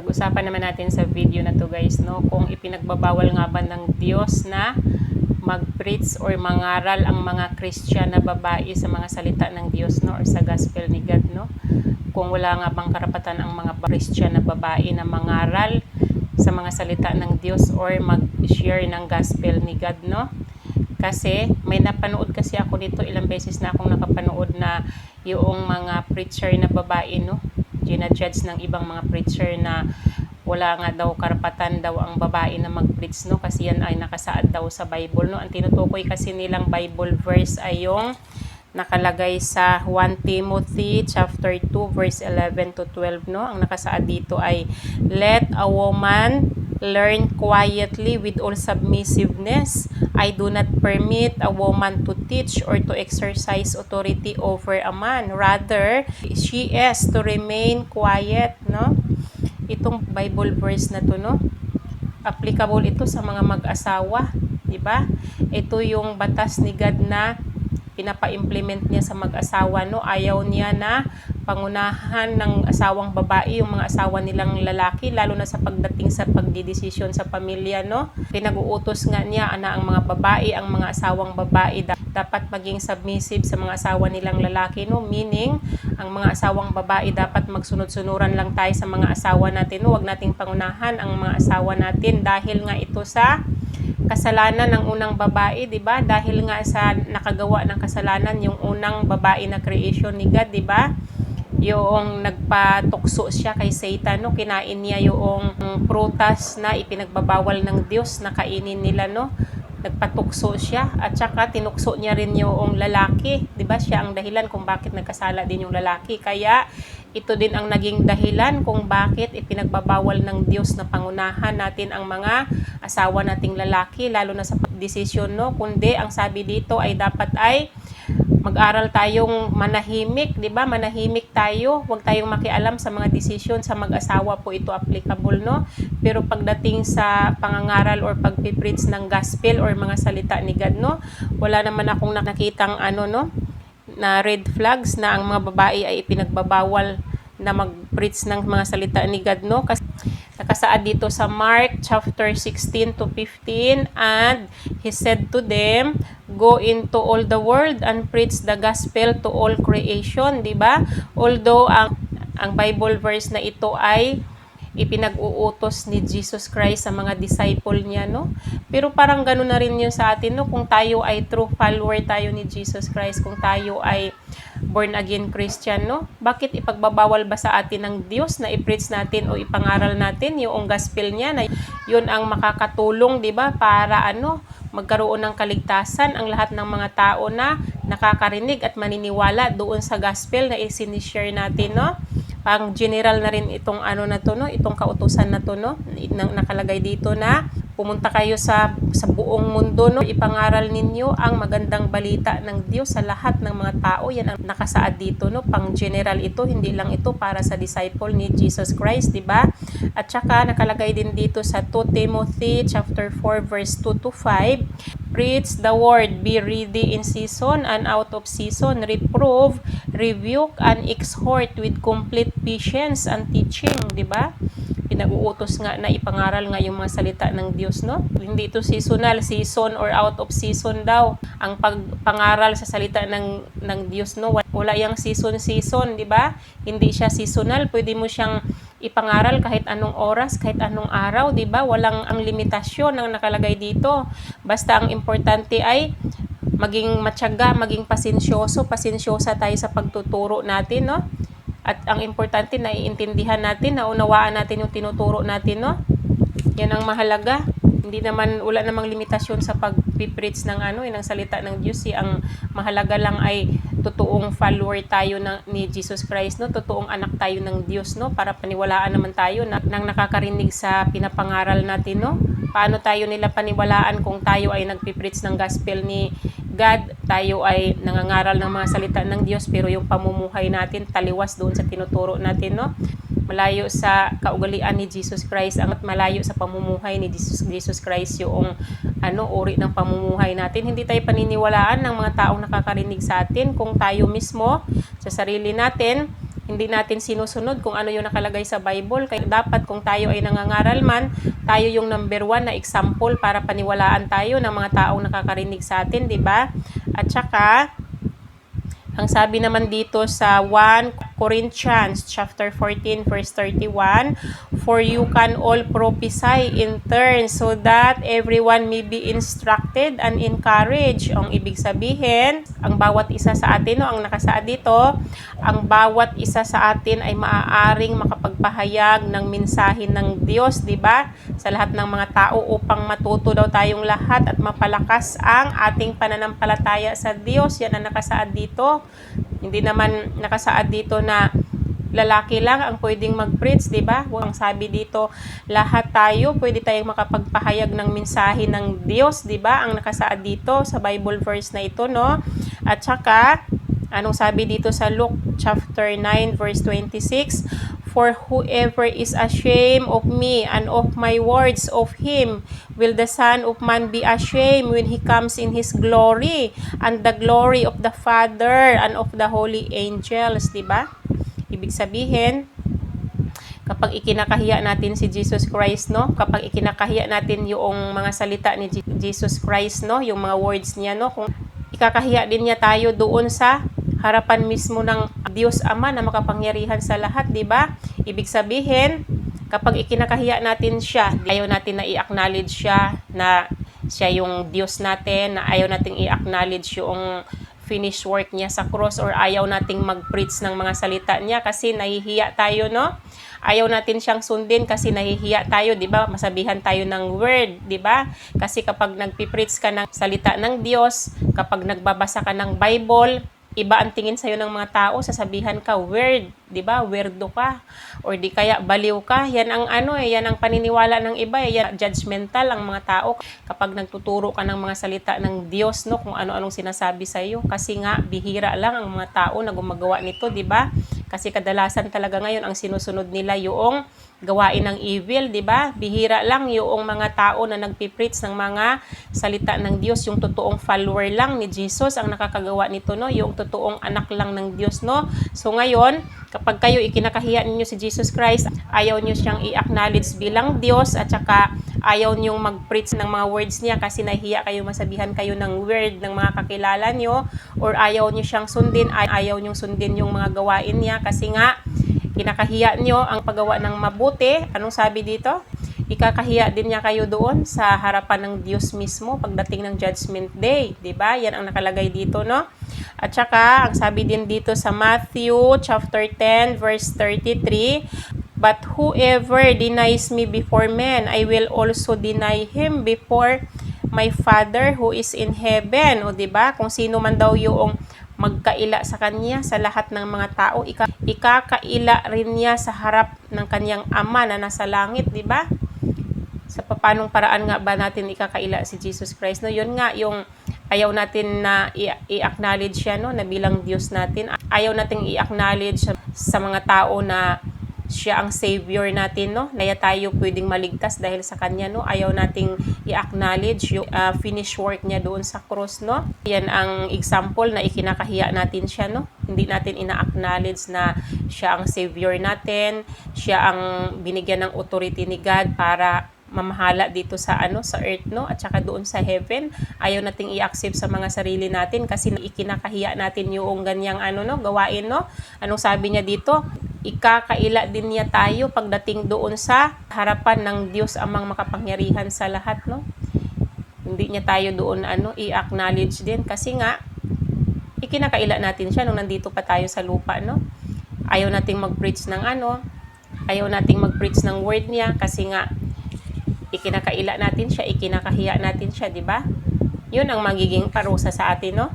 Pag-usapan naman natin sa video na to guys, no, kung ipinagbabawal nga ba ng Diyos na mag-preach or mangaral ang mga Christian na babae sa mga salita ng Diyos, no, or sa gospel ni God, no. Kung wala nga bang karapatan ang mga Christian na babae na mangaral sa mga salita ng Diyos or mag-share ng gospel ni God, no. Kasi may napanood kasi ako nito, ilang beses na akong nakapanood na yung mga preacher na babae, no, ginajudge ng ibang mga preacher na wala nga daw karapatan daw ang babae na mag-preach, no, kasi yan ay nakasaad daw sa Bible, no. Ang tinutukoy kasi nilang Bible verse ay yung nakalagay sa 1 Timothy chapter 2 verse 11 to 12, no. Ang nakasaad dito ay, let a woman learn quietly with all submissiveness. I do not permit a woman to teach or to exercise authority over a man. Rather, she is to remain quiet, no? Itong Bible verse na to, no, applicable ito sa mga mag-asawa, di ba? Ito yung batas ni God na pinapa-implement niya sa mag-asawa, no. Ayaw niya na pangunahan ng asawang babae yung mga asawa nilang lalaki, lalo na sa pagdating sa pagdidesisyon sa pamilya, no. Pinag-uutos nga niya na ang mga babae, ang mga asawang babae dapat maging submissive sa mga asawa nilang lalaki, no. Meaning, ang mga asawang babae dapat magsunod-sunuran lang tayo sa mga asawa natin, no. Huwag nating pangunahan ang mga asawa natin dahil nga ito sa kasalanan ng unang babae, 'di ba? Dahil nga sa nakagawa ng kasalanan yung unang babae na creation ni God, 'di ba? Yung nagpatukso siya kay Satan, no, kinain niya yung prutas na ipinagbabawal ng Diyos na kainin nila, no. Nagpatukso siya at saka tinukso niya rin yung lalaki, 'di ba? Siya ang dahilan kung bakit nagkasala din yung lalaki. Kaya ito din ang naging dahilan kung bakit ipinagbabawal ng Diyos na pangunahan natin ang mga asawa nating lalaki, lalo na sa desisyon, no. Kundi ang sabi dito ay dapat ay mag-aral tayong manahimik, 'di ba? Manahimik tayo, huwag tayong makialam sa mga desisyon sa mag-asawa po ito applicable, no. Pero pagdating sa pangangaral or pagpipreach ng gospel or mga salita ni God, no, wala naman akong nakitang no, na red flags na ang mga babae ay ipinagbabawal na mag-preach ng mga salita ni God, no. Kasi nakasaad dito sa Mark chapter 16 to 15, and he said to them, go into all the world and preach the gospel to all creation, di ba? Although ang Bible verse na ito ay ipinag-uutos ni Jesus Christ sa mga disciple niya, no? Pero parang gano'n na rin yun sa atin, no? Kung tayo ay true follower tayo ni Jesus Christ, kung tayo ay born again Christian, no? Bakit ipagbabawal ba sa atin ng Diyos na i-preach natin o ipangaral natin yung gospel niya na yun ang makakatulong, di ba? Para magkaroon ng kaligtasan ang lahat ng mga tao na nakakarinig at maniniwala doon sa gospel na isinishare natin, no? Pang general na rin itong na to, no, itong kautusan na to, no, nakalagay dito na pumunta kayo sa buong mundo, no, ipangaral ninyo ang magandang balita ng Diyos sa lahat ng mga tao. Yan ang nakasaad dito, no, pang general ito, hindi lang ito para sa disciple ni Jesus Christ, di ba? At saka nakalagay din dito sa 2 Timothy chapter 4 verse 2 to 5, preach the word, be ready in season and out of season, reprove, rebuke, and exhort with complete patience and teaching, di ba? Pinag-uutos nga na ipangaral nga yung mga salita ng Diyos, no? Hindi ito seasonal, season or out of season daw. Ang pagpangaral sa salita ng Diyos, no? Wala yang season, di ba? Hindi siya seasonal, pwede mo siyang ipangaral kahit anong oras, kahit anong araw, di ba? Walang ang limitasyon ang nakalagay dito. Basta ang importante ay maging matyaga, maging pasensyosa tayo sa pagtuturo natin, no? At ang importante na iintindihan natin, naunawaan natin yung tinuturo natin, no? Yan ang mahalaga. Hindi naman, wala namang limitasyon sa pag-preach ng ng salita ng Diyos. Ang mahalaga lang ay totoong follower tayo ni Jesus Christ, no? Totoong anak tayo ng Diyos, no? Para paniwalaan naman tayo nang nakakarinig sa pinapangaral natin, no? Paano tayo nila paniwalaan kung tayo ay nagpipreach ng gospel ni God, tayo ay nangangaral ng mga salita ng Diyos, pero yung pamumuhay natin taliwas doon sa tinuturo natin, no? Malayo sa kaugalian ni Jesus Christ, at malayo sa pamumuhay ni Jesus Christ yung uri ng pamumuhay natin. Hindi tayo paniniwalaan ng mga taong nakakarinig sa atin kung tayo mismo sa sarili natin hindi natin sinusunod kung ano yung nakalagay sa Bible. Kaya dapat kung tayo ay nangangaral man, tayo yung number 1 na example para paniwalaan tayo ng mga taong nakakarinig sa atin, di ba? At saka, ang sabi naman dito sa 1 Corinthians chapter 14 verse 31, "For you can all prophesy in turn so that everyone may be instructed and encouraged." Ang ibig sabihin, ang bawat isa sa atin, ang nakasaad dito, ang bawat isa sa atin ay maaaring makapagpahayag ng mensahe ng Diyos, di ba? Sa lahat ng mga tao upang matuto daw tayong lahat at mapalakas ang ating pananampalataya sa Diyos. Yan ang nakasaad dito. Hindi naman nakasaad dito na lalaki lang ang pwedeng mag-preach, di ba? Ang sabi dito, lahat tayo pwede tayong makapagpahayag ng mensahe ng Diyos, di ba? Ang nakasaad dito sa Bible verse na ito, no? At saka, anong sabi dito sa Luke chapter 9 verse 26? "For whoever is ashamed of me and of my words of him will the Son of Man be ashamed when he comes in his glory and the glory of the Father and of the holy angels." Diba? Ibig sabihin, kapag ikinakahiya natin si Jesus Christ, no? Kapag ikinakahiya natin yung mga salita ni Jesus Christ, no? Yung mga words niya, no? Kung ikakahiya din niya tayo doon sa harapan mismo ng Diyos Ama na makapangyarihan sa lahat, di ba? Ibig sabihin, kapag ikinakahiya natin siya, ayaw natin na i-acknowledge siya na siya yung Diyos natin, na ayaw nating i-acknowledge yung finished work niya sa cross, or ayaw nating mag-preach ng mga salita niya kasi nahihiya tayo, no? Ayaw natin siyang sundin kasi nahihiya tayo, di ba? Masabihan tayo ng word, di ba? Kasi kapag nagpipreach ka ng salita ng Diyos, kapag nagbabasa ka ng Bible, iba ang tingin sa'yo ng mga tao, sasabihan ka, weird, di ba? Weirdo ka. Or di kaya baliw ka. Yan ang yan ang paniniwala ng iba. Yan, judgmental ang mga tao. Kapag nagtuturo ka ng mga salita ng Diyos, no, kung ano-anong sinasabi sa'yo. Kasi nga, bihira lang ang mga tao na gumagawa nito, di ba? Kasi kadalasan talaga ngayon ang sinusunod nila yung gawain ng evil, di ba? Bihira lang yung mga tao na nagpipreach ng mga salita ng Diyos, yung totoong follower lang ni Jesus ang nakakagawa nito, no? Yung totoong anak lang ng Diyos, no? So ngayon, kapag kayo ikinakahiya ninyo si Jesus Christ, ayaw niyo siyang i-acknowledge bilang Diyos, at saka ayaw niyong mag-preach ng mga words niya kasi nahihiya kayo, masabihan kayo ng word ng mga kakilala niyo, or ayaw niyo siyang sundin, ayaw niyong sundin yung mga gawain niya kasi nga kinakahiya nyo ang paggawa ng mabuti. Anong sabi dito? Ikakahiya din niya kayo doon sa harapan ng Diyos mismo pagdating ng Judgment Day. Diba? Yan ang nakalagay dito, no? At saka, ang sabi din dito sa Matthew chapter 10 verse 33, "But whoever denies me before men, I will also deny him before my Father who is in heaven." O diba? Kung sino man daw yung magkaila sa kanya sa lahat ng mga tao, ikakaila rin niya sa harap ng kanyang Ama na nasa langit, di ba? Sa paanong paraan nga ba natin ikakaila si Jesus Christ, no? Yun nga yung ayaw natin na i-acknowledge siya, no, na bilang Diyos natin. Ayaw nating i-acknowledge sa mga tao na siya ang Savior natin, no? Naya tayo pwedeng maligtas dahil sa Kanya, no? Ayaw nating i-acknowledge yung finished work niya doon sa cross, no? Yan ang example na ikinakahiya natin siya, no? Hindi natin ina-acknowledge na siya ang Savior natin, siya ang binigyan ng authority ni God para mamahala dito sa sa earth, no, at saka doon sa heaven. Ayaw nating i-accept sa mga sarili natin kasi ikinakahiya natin yung ganyang no, gawain, no. Anong sabi niya dito? Ikakaila din niya tayo pagdating doon sa harapan ng Diyos Amang makapangyarihan sa lahat, no. Hindi niya tayo doon i-acknowledge din kasi nga ikinakaila natin siya nung nandito pa tayo sa lupa, no. Ayaw nating mag-preach ng ayaw nating mag-preach ng word niya kasi nga ikinakaila natin siya, ikinakahiya natin siya, di ba? Yun ang magiging parusa sa atin, no?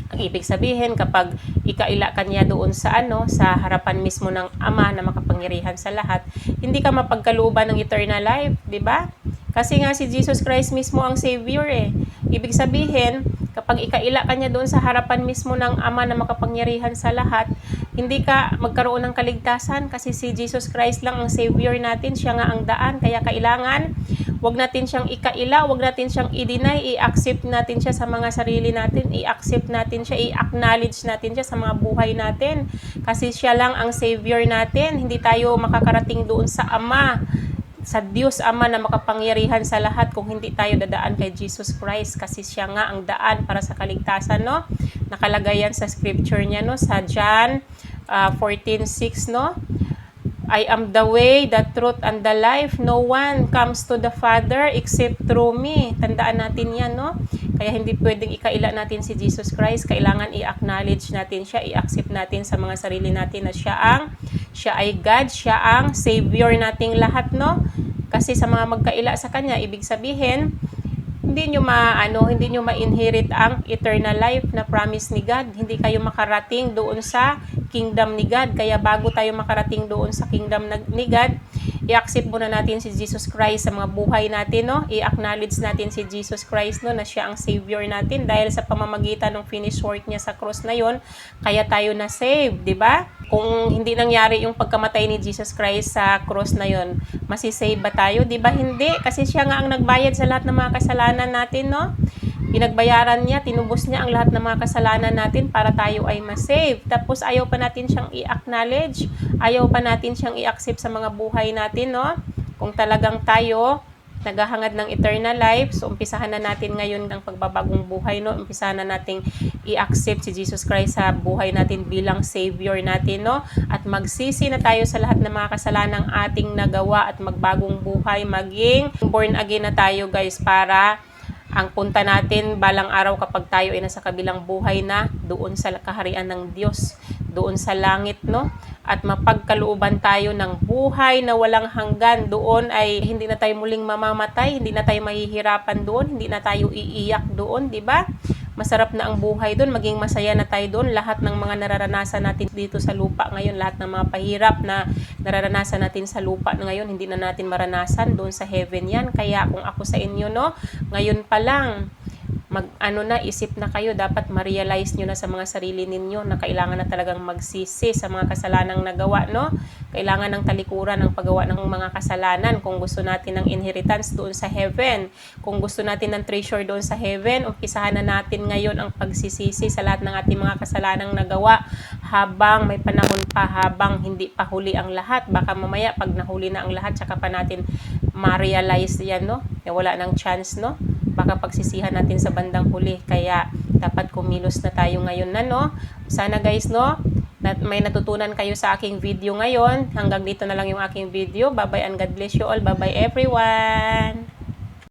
Ang ibig sabihin, kapag ikaila ka niya doon sa sa harapan mismo ng Ama na makapangyarihan sa lahat, hindi ka mapagkalooban ng eternal life, di ba? Kasi nga si Jesus Christ mismo ang Savior, eh. Ibig sabihin, Kapag ikaila ka niya doon sa harapan mismo ng Ama na makapangyarihan sa lahat, hindi ka magkaroon ng kaligtasan kasi si Jesus Christ lang ang Savior natin. Siya nga ang daan. Kaya kailangan, wag natin siyang ikaila, wag natin siyang i-deny, i-accept natin siya sa mga sarili natin, i-accept natin siya, i-acknowledge natin siya sa mga buhay natin. Kasi siya lang ang Savior natin. Hindi tayo makakarating doon sa Ama, sa Diyos Ama na makapangyarihan sa lahat kung hindi tayo dadaan kay Jesus Christ, kasi siya nga ang daan para sa kaligtasan, no? Nakalagay yan sa scripture niya, no? Sa John 14:6, no? I am the way, the truth, and the life. No one comes to the Father except through me. Tandaan natin yan, no? Kaya hindi pwedeng ikaila natin si Jesus Christ. Kailangan i-acknowledge natin siya, i-accept natin sa mga sarili natin na siya ay God, siya ang Savior nating lahat, no? Kasi sa mga magkaila sa Kanya, ibig sabihin, hindi nyo ma-inherit ang eternal life na promise ni God. Hindi kayo makarating doon sa kingdom ni God. Kaya bago tayo makarating doon sa kingdom ni God, i-accept muna natin si Jesus Christ sa mga buhay natin, no? I-acknowledge natin si Jesus Christ, no, na siya ang Savior natin dahil sa pamamagitan ng finished work niya sa cross na yon, kaya tayo na save, di ba? Kung hindi nangyari yung pagkamatay ni Jesus Christ sa cross na yon, masisave ba tayo? Di ba hindi? Kasi siya nga ang nagbayad sa lahat ng mga kasalanan natin, no? Pinagbayaran niya, tinubos niya ang lahat ng mga kasalanan natin para tayo ay masave. Tapos ayaw pa natin siyang i-acknowledge, ayaw pa natin siyang i-accept sa mga buhay natin, no? Kung talagang tayo naghahangad ng eternal life, so umpisahan na natin ngayon ng pagbabagong buhay, no? Umpisahan na nating i-accept si Jesus Christ sa buhay natin bilang Savior natin, no? At magsisi na tayo sa lahat ng mga kasalanang ating nagawa at magbagong buhay, maging born again na tayo, guys, para ang punta natin balang araw kapag tayo ay nasa kabilang buhay na doon sa kaharian ng Diyos, doon sa langit, no? At mapagkalooban tayo ng buhay na walang hanggan. Doon ay hindi na tayo muling mamamatay, hindi na tayo mahihirapan doon, hindi na tayo iiyak doon, di ba? Masarap na ang buhay doon, maging masaya na tayo doon. Lahat ng mga nararanasan natin dito sa lupa ngayon, lahat ng mga pahirap na nararanasan natin sa lupa na ngayon, hindi na natin maranasan doon sa heaven yan. Kaya kung ako sa inyo, no, ngayon pa lang, isip na kayo, dapat ma-realize nyo na sa mga sarili ninyo na kailangan na talagang magsisi sa mga kasalanang nagawa, no? Kailangan ng talikuran ng paggawa ng mga kasalanan kung gusto natin ng inheritance doon sa heaven. Kung gusto natin ng treasure doon sa heaven, umpisahan na natin ngayon ang pagsisisi sa lahat ng ating mga kasalanang nagawa habang may panahon pa, habang hindi pa huli ang lahat. Baka mamaya pag nahuli na ang lahat, tsaka pa natin ma-realize yan, no? Wala nang chance, no? Baka pagsisihan natin sa bandang huli. Kaya dapat kumilos na tayo ngayon na, no? Sana, guys, no, may natutunan kayo sa aking video ngayon. Hanggang dito na lang yung aking video. Bye-bye and God bless you all. Bye-bye everyone!